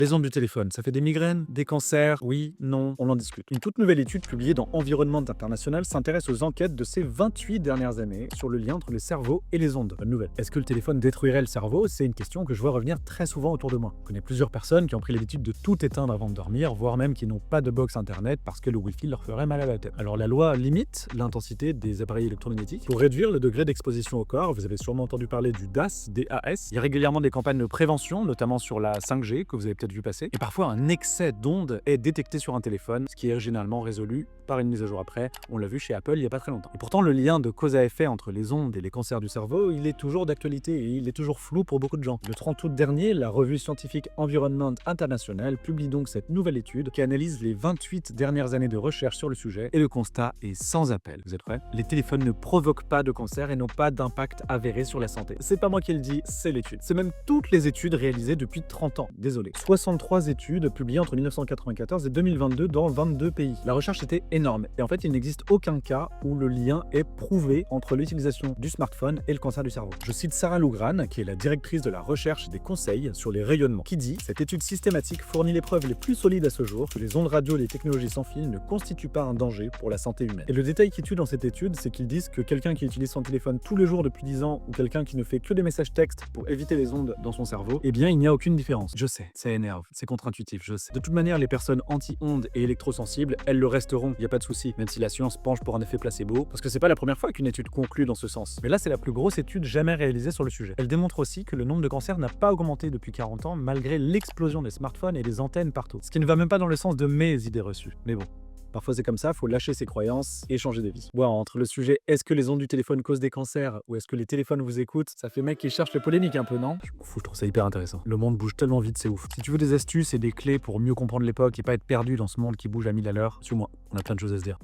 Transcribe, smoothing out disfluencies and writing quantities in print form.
Les ondes du téléphone, ça fait des migraines, des cancers, oui, non, on en discute. Une toute nouvelle étude publiée dans Environnement International s'intéresse aux enquêtes de ces 28 dernières années sur le lien entre le cerveau et les ondes. Bonne nouvelle. Est-ce que le téléphone détruirait le cerveau? C'est une question que je vois revenir très souvent autour de moi. Je connais plusieurs personnes qui ont pris l'habitude de tout éteindre avant de dormir, voire même qui n'ont pas de box internet parce que le wifi leur ferait mal à la tête. Alors la loi limite l'intensité des appareils électromagnétiques pour réduire le degré d'exposition au corps. Vous avez sûrement entendu parler du DAS, DAS. Il y a régulièrement des campagnes de prévention, notamment sur la 5G que vous avez peut-être vu passer. Et parfois un excès d'ondes est détecté sur un téléphone, ce qui est généralement résolu par une mise à jour après. On l'a vu chez Apple il n'y a pas très longtemps. Et pourtant le lien de cause à effet entre les ondes et les cancers du cerveau, il est toujours d'actualité et il est toujours flou pour beaucoup de gens. Le 30 août dernier, la revue scientifique Environment International publie donc cette nouvelle étude qui analyse les 28 dernières années de recherche sur le sujet et le constat est sans appel. Vous êtes prêts? Les téléphones ne provoquent pas de cancer et n'ont pas d'impact avéré sur la santé. C'est pas moi qui le dis, c'est l'étude. C'est même toutes les études réalisées depuis 30 ans. Désolé. 63 études publiées entre 1994 et 2022 dans 22 pays. La recherche était énorme et en fait il n'existe aucun cas où le lien est prouvé entre l'utilisation du smartphone et le cancer du cerveau. Je cite Sarah Lougrane, qui est la directrice de la recherche et des conseils sur les rayonnements, qui dit: cette étude systématique fournit les preuves les plus solides à ce jour que les ondes radio et les technologies sans fil ne constituent pas un danger pour la santé humaine. Et le détail qui tue dans cette étude, c'est qu'ils disent que quelqu'un qui utilise son téléphone tous les jours depuis 10 ans ou quelqu'un qui ne fait que des messages textes pour éviter les ondes dans son cerveau, eh bien il n'y a aucune différence. Je sais, ça énerve, c'est contre-intuitif, je sais. De toute manière, les personnes anti-ondes et électrosensibles, elles le resteront, il n'y a pas de souci, même si la science penche pour un effet placebo, parce que c'est pas la première fois qu'une étude conclut dans ce sens. Mais là, c'est la plus grosse étude jamais réalisée sur le sujet. Elle démontre aussi que le nombre de cancers n'a pas augmenté depuis 40 ans, malgré l'explosion des smartphones et des antennes partout. Ce qui ne va même pas dans le sens de mes idées reçues. Mais bon. Parfois c'est comme ça, faut lâcher ses croyances et changer d'avis. Bon, entre le sujet est-ce que les ondes du téléphone causent des cancers ou est-ce que les téléphones vous écoutent, ça fait mec qui cherche les polémiques un peu, non? Je m'en fous, je trouve ça hyper intéressant. Le monde bouge tellement vite, c'est ouf. Si tu veux des astuces et des clés pour mieux comprendre l'époque et pas être perdu dans ce monde qui bouge à 1000 à l'heure, suis-moi, on a plein de choses à se dire.